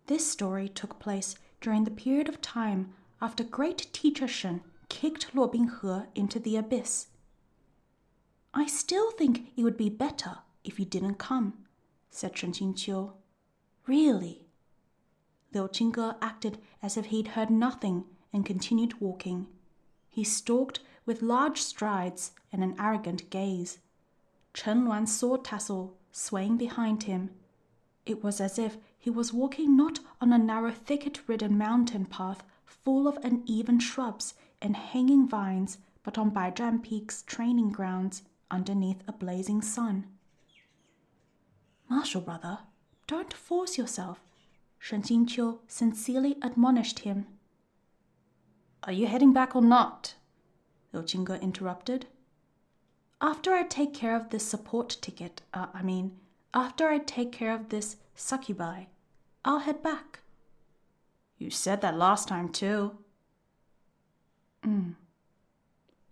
This story took place during the period of time after great teacher Shen kicked Luo Binghe into the abyss. I still think it would be better if you didn't come, said Shen Qingqiu. Really? Liu Jingge acted as if he'd heard nothing and continued walking. He stalked with large strides and an arrogant gaze, Chen Luan's sword tassel swaying behind him. It was as if he was walking not on a narrow thicket-ridden mountain path full of uneven shrubs and hanging vines, but on Baizhan Peak's training grounds underneath a blazing sun. Martial brother, don't force yourself, Shen Qingqiu sincerely admonished him. Are you heading back or not? Liu Jingge interrupted. After I take care of this support ticket, after I take care of this Succubi, I'll head back. You said that last time too. And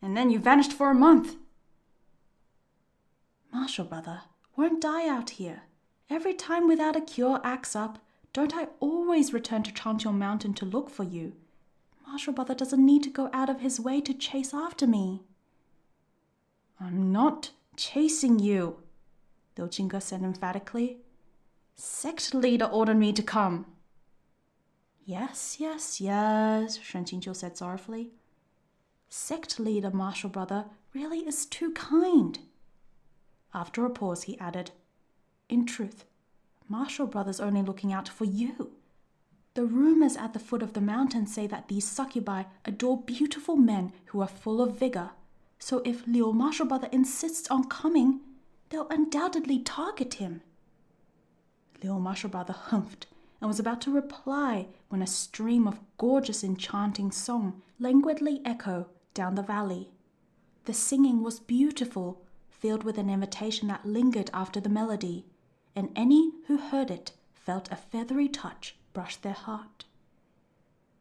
then you vanished for a month. Martial brother, won't die out here. Every time Without a Cure acts up, don't I always return to Changqiu Mountain to look for you? Martial brother doesn't need to go out of his way to chase after me. I'm not chasing you, Liu Jingge said emphatically. Sect leader ordered me to come. Yes, Shen Qingqiu said sorrowfully. Sect leader, martial brother, really is too kind. After a pause, he added, in truth, martial brother's only looking out for you. The rumors at the foot of the mountain say that these succubi adore beautiful men who are full of vigor. So if Liu martial brother insists on coming, they'll undoubtedly target him. Liu martial brother humphed and was about to reply when a stream of gorgeous enchanting song languidly echoed down the valley. The singing was beautiful, filled with an invitation that lingered after the melody, and any who heard it felt a feathery touch brush their heart.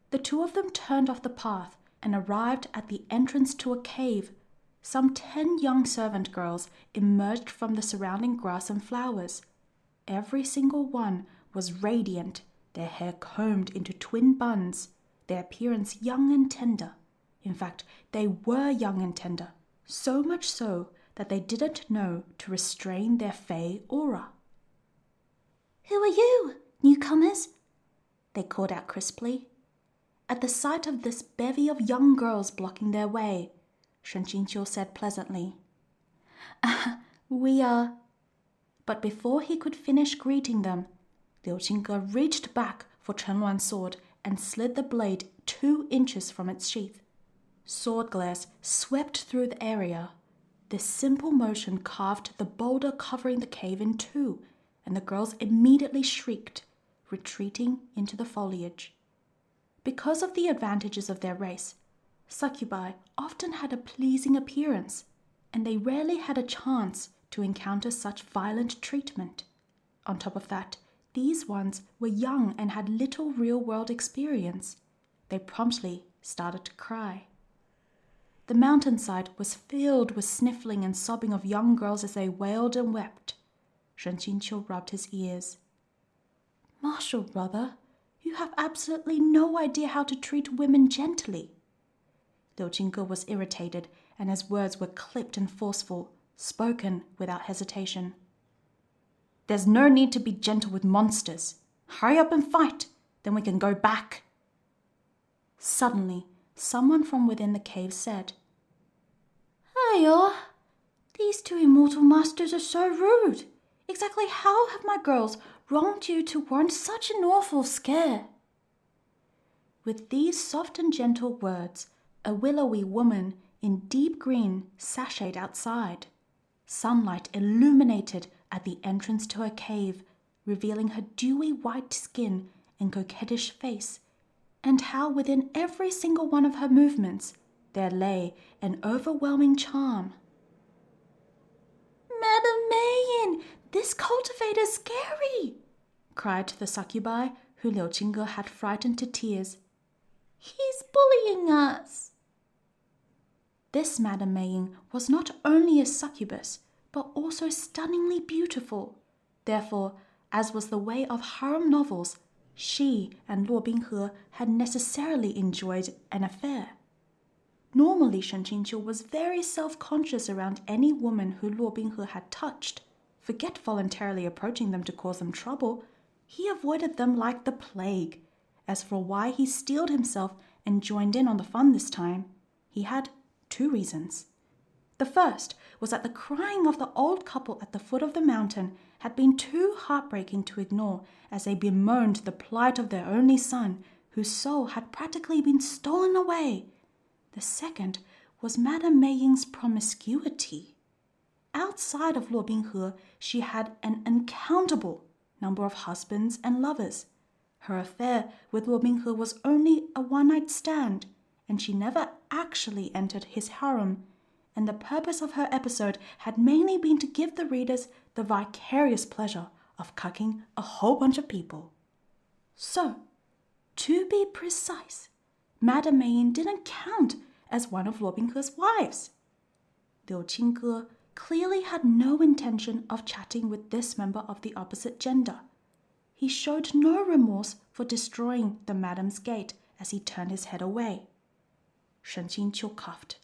The two of them turned off the path and arrived at the entrance to a cave. Some 10 young servant girls emerged from the surrounding grass and flowers. Every single one was radiant, their hair combed into twin buns, their appearance young and tender. In fact, they were young and tender, so much so that they didn't know to restrain their fey aura. Who are you, newcomers? They called out crisply. At the sight of this bevy of young girls blocking their way, Shen Qingqiu said pleasantly, We are... But before he could finish greeting them, Liu Jingge reached back for Chen Luan's sword and slid the blade 2 inches from its sheath. Sword glares swept through the area. This simple motion carved the boulder covering the cave in 2, and the girls immediately shrieked, retreating into the foliage. Because of the advantages of their race, succubi often had a pleasing appearance, and they rarely had a chance to encounter such violent treatment. On top of that, these ones were young and had little real-world experience. They promptly started to cry. The mountainside was filled with sniffling and sobbing of young girls as they wailed and wept. Shen Qingqiu rubbed his ears. Martial brother, you have absolutely no idea how to treat women gently. Liu Jingge was irritated, and his words were clipped and forceful, spoken without hesitation. There's no need to be gentle with monsters. Hurry up and fight, then we can go back. Suddenly, someone from within the cave said, Ayo, these 2 immortal masters are so rude. Exactly how have my girls wronged you to warrant such an awful scare? With these soft and gentle words, a willowy woman in deep green sashayed outside. Sunlight illuminated at the entrance to her cave, revealing her dewy white skin and coquettish face, and how within every single one of her movements there lay an overwhelming charm. Madam Meiyin, this cultivator's scary, cried the succubi, who Liu Jingge had frightened to tears. He's bullying us. This Madam Meiyin was not only a succubus, but also stunningly beautiful. Therefore, as was the way of harem novels, She and Luo Binghe had necessarily enjoyed an affair. Normally, Shen Qingqiu was very self-conscious around any woman who Luo Binghe had touched. Forget voluntarily approaching them to cause them trouble. He avoided them like the plague. As for why he steeled himself and joined in on the fun this time, he had 2 reasons. The first was that the crying of the old couple at the foot of the mountain had been too heartbreaking to ignore as they bemoaned the plight of their only son, whose soul had practically been stolen away. The second was Madame Meiying's promiscuity. Outside of Luo Binghe, she had an uncountable number of husbands and lovers. Her affair with Luo Binghe was only a one-night stand, and she never actually entered his harem, and the purpose of her episode had mainly been to give the readers the vicarious pleasure of cucking a whole bunch of people. So, to be precise, Madame Meiyin didn't count as one of Luo Binghe's wives. Liu Qingge clearly had no intention of chatting with this member of the opposite gender. He showed no remorse for destroying the Madam's gate as he turned his head away. Shen Qingqiu coughed.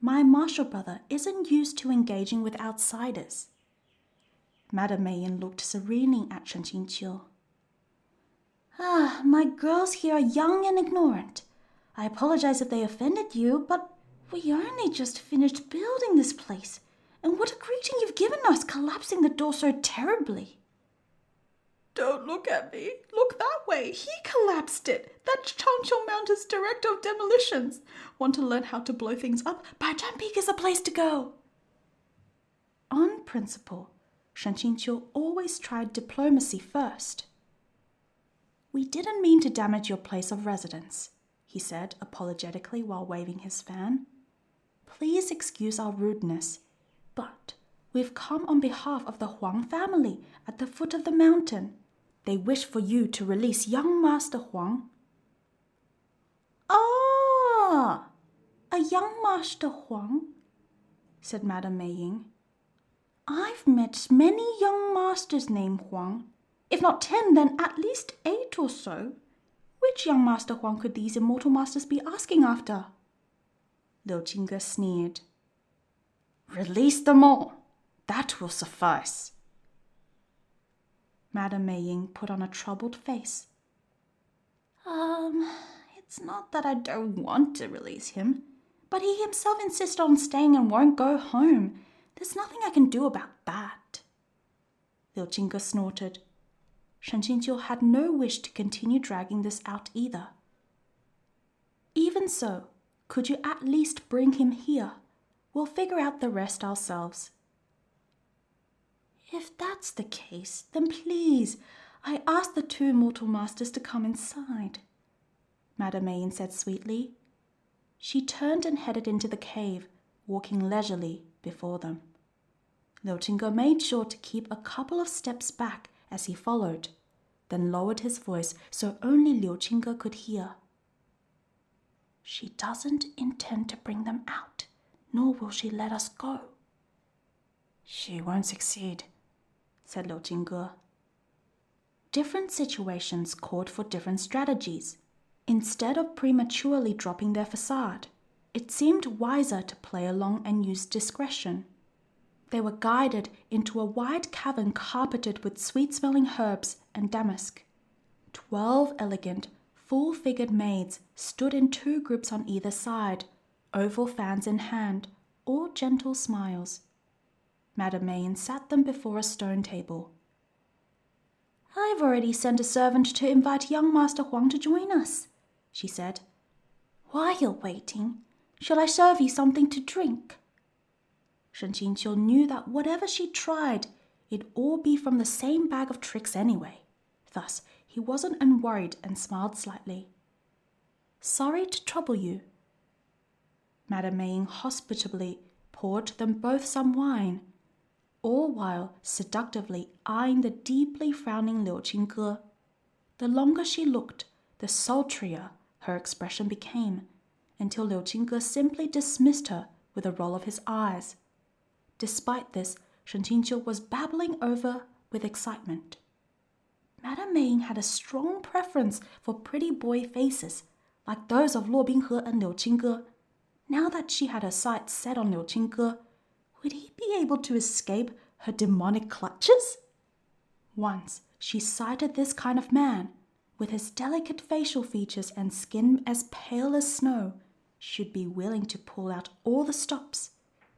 My martial brother isn't used to engaging with outsiders. Madame Meiyin looked serenely at Shen Qingqiu. My girls here are young and ignorant. I apologize if they offended you, but we only just finished building this place, and what a greeting you've given us, collapsing the door so terribly. Don't look at me. Look that way. He collapsed it. That's Changqiu Mountain's director of demolitions. Want to learn how to blow things up? Baitan Peak is the place to go. On principle, Shen Qingqiu always tried diplomacy first. We didn't mean to damage your place of residence, he said apologetically while waving his fan. Please excuse our rudeness, but we've come on behalf of the Huang family at the foot of the mountain. They wish for you to release young Master Huang. Ah, a young Master Huang, said Madame Meiyin. I've met many young masters named Huang. If not 10, then at least 8 or so. Which young Master Huang could these immortal masters be asking after? Liu Qingge sneered. Release them all. That will suffice. Madame Meiyin put on a troubled face. It's not that I don't want to release him, but he himself insisted on staying and won't go home. There's nothing I can do about that. Liu Qingge snorted. Shen Qingqiu had no wish to continue dragging this out either. Even so, could you at least bring him here? We'll figure out the rest ourselves. If that's the case, then please, I ask the 2 immortal masters to come inside, Madame Meiyin said sweetly. She turned and headed into the cave, walking leisurely before them. Liu Qingge made sure to keep a couple of steps back as he followed, then lowered his voice so only Liu Qingge could hear. She doesn't intend to bring them out, nor will she let us go. She won't succeed, said Liu Qingge. Different situations called for different strategies. Instead of prematurely dropping their facade, it seemed wiser to play along and use discretion. They were guided into a wide cavern carpeted with sweet-smelling herbs and damask. 12 elegant, full-figured maids stood in 2 groups on either side, oval fans in hand, all gentle smiles. Madame Meiyin sat them before a stone table. I've already sent a servant to invite young Master Huang to join us, she said. While you're waiting, shall I serve you something to drink? Shen Qingqiu knew that whatever she tried, it'd all be from the same bag of tricks anyway. Thus, he wasn't unworried and smiled slightly. Sorry to trouble you. Madame Meiyin hospitably poured them both some wine, all while seductively eyeing the deeply frowning Liu Qingge. The longer she looked, the sultrier her expression became, until Liu Qingge simply dismissed her with a roll of his eyes. Despite this, Shen Qingqiu was babbling over with excitement. Madame Meiyin had a strong preference for pretty boy faces, like those of Luo Binghe and Liu Qingge. Now that she had her sights set on Liu Qingge, would he be able to escape her demonic clutches? Once she sighted this kind of man, with his delicate facial features and skin as pale as snow, she'd be willing to pull out all the stops.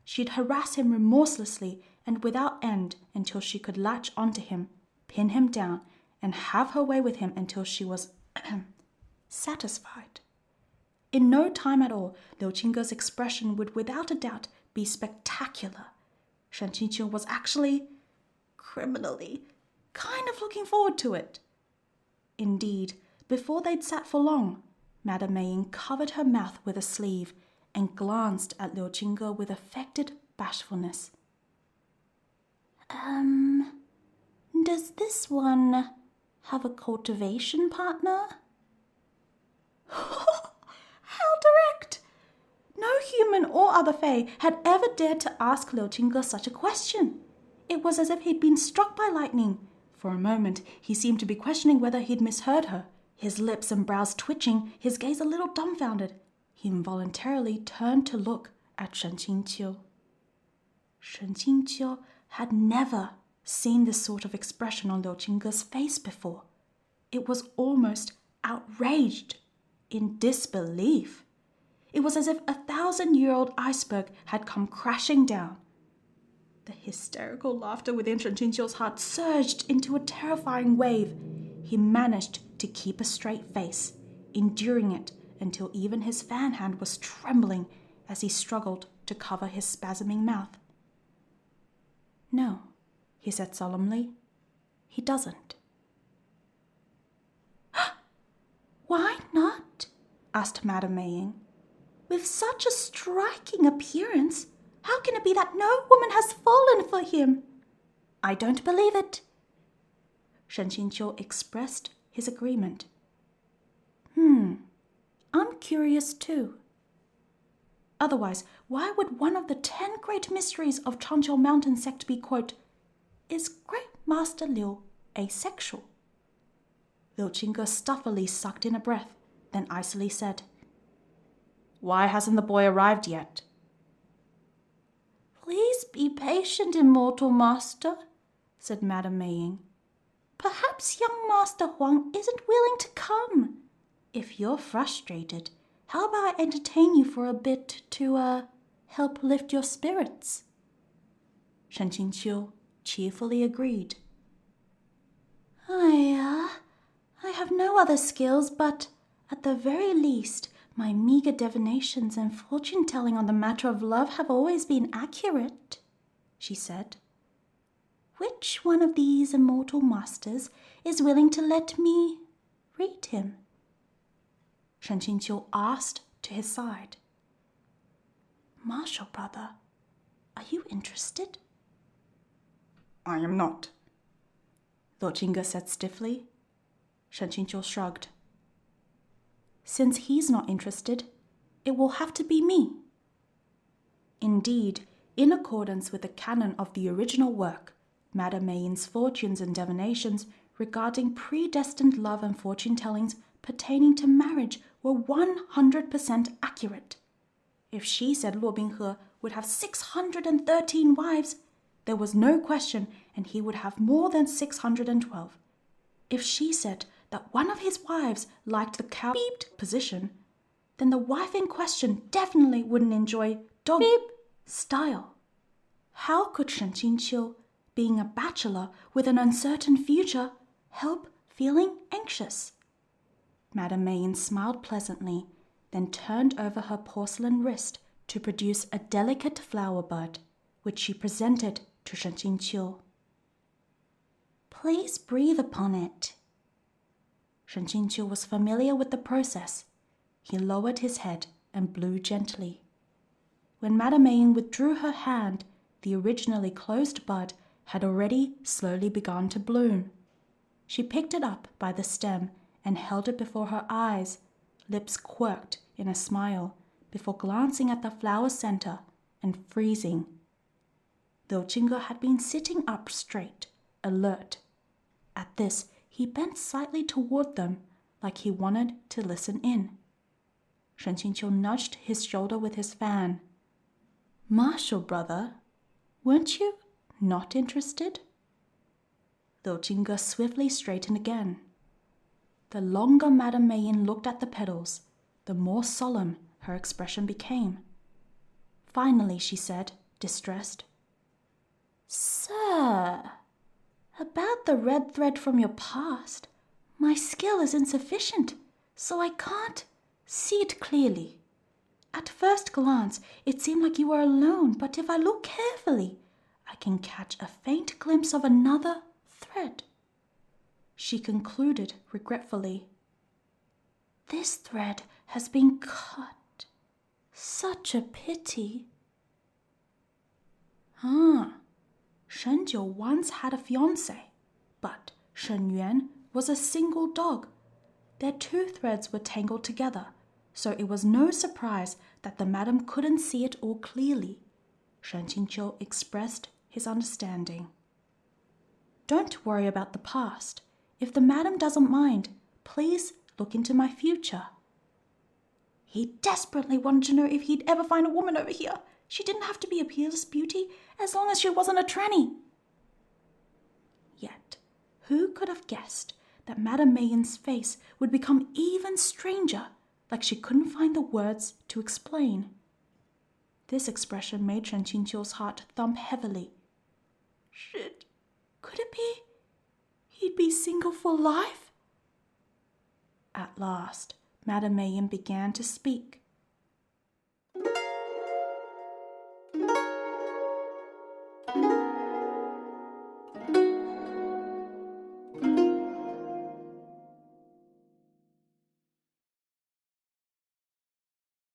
She'd harass him remorselessly and without end until she could latch onto him, pin him down, and have her way with him until she was satisfied. In no time at all, Liu Qingge's expression would without a doubt be spectacular. Shen Qingqiu was actually, criminally, kind of looking forward to it. Indeed, before they'd sat for long, Madame Meiyin covered her mouth with a sleeve and glanced at Liu Qingge with affected bashfulness. Does this one have a cultivation partner? How direct! No human or other fae had ever dared to ask Liu Qingge such a question. It was as if he'd been struck by lightning. For a moment, he seemed to be questioning whether he'd misheard her. His lips and brows twitching, his gaze a little dumbfounded. He involuntarily turned to look at Shen Qingqiu. Shen Qingqiu had never seen this sort of expression on Liu Qingge's face before. It was almost outraged, in disbelief. It was as if a 1,000-year-old iceberg had come crashing down. The hysterical laughter within Shen Qingqiu's heart surged into a terrifying wave. He managed to keep a straight face, enduring it until even his fan hand was trembling as he struggled to cover his spasming mouth. No, he said solemnly, he doesn't. Why not? Asked Madame Meiyin. With such a striking appearance, how can it be that no woman has fallen for him? I don't believe it. Shen Qingqiu expressed his agreement. I'm curious too. Otherwise, why would one of the 10 great mysteries of Changqiu Mountain sect be, quote, is Great Master Liu asexual? Liu Qingge stuffily sucked in a breath, then icily said, Why hasn't the boy arrived yet? Please be patient, immortal master, said Madame Meiyin. Perhaps young Master Huang isn't willing to come. If you're frustrated, how about I entertain you for a bit to, help lift your spirits? Shen Qingqiu cheerfully agreed. I have no other skills, but at the very least, my meager divinations and fortune-telling on the matter of love have always been accurate, she said. Which one of these immortal masters is willing to let me read him? Shen Qingqiu asked to his side. Marshal brother, are you interested? I am not, Liu Qingge said stiffly. Shen Qingqiu shrugged. Since he's not interested, it will have to be me. Indeed, in accordance with the canon of the original work, Madame Meiyin's fortunes and divinations regarding predestined love and fortune-tellings pertaining to marriage were 100% accurate. If she said Luo Binghe would have 613 wives, there was no question, and he would have more than 612. If she said that one of his wives liked the cow-beeped position, then the wife in question definitely wouldn't enjoy dog-beep style. How could Shen Qingqiu, being a bachelor with an uncertain future, help feeling anxious? Madame Meiyin smiled pleasantly, then turned over her porcelain wrist to produce a delicate flower bud, which she presented to Shen Qingqiu. Please breathe upon it. Shen Qingqiu was familiar with the process. He lowered his head and blew gently. When Madame Meiyin withdrew her hand, the originally closed bud had already slowly begun to bloom. She picked it up by the stem and held it before her eyes, lips quirked in a smile, before glancing at the flower center and freezing. Liu Qingge had been sitting up straight, alert. At this, He bent slightly toward them, like he wanted to listen in. Shen Qingqiu nudged his shoulder with his fan. "Marshal brother, weren't you not interested?" Liu Jingge swiftly straightened again. The longer Madame Meiyin looked at the petals, the more solemn her expression became. Finally, she said, distressed, "Sir, about the red thread from your past, my skill is insufficient, so I can't see it clearly. At first glance, it seemed like you were alone, but if I look carefully, I can catch a faint glimpse of another thread." She concluded regretfully, "This thread has been cut. Such a pity." Shen Jiu once had a fiancé, but Shen Yuan was a single dog. Their two threads were tangled together, so it was no surprise that the madam couldn't see it all clearly. Shen Qingqiu expressed his understanding. "Don't worry about the past. If the madam doesn't mind, please look into my future." He desperately wanted to know if he'd ever find a woman over here. She didn't have to be a peerless beauty, as long as she wasn't a tranny. Yet, who could have guessed that Madame Meiyin's face would become even stranger, like she couldn't find the words to explain? This expression made Shen Qingqiu's heart thump heavily. Could it be he'd be single for life? At last, Madame Meiyin began to speak.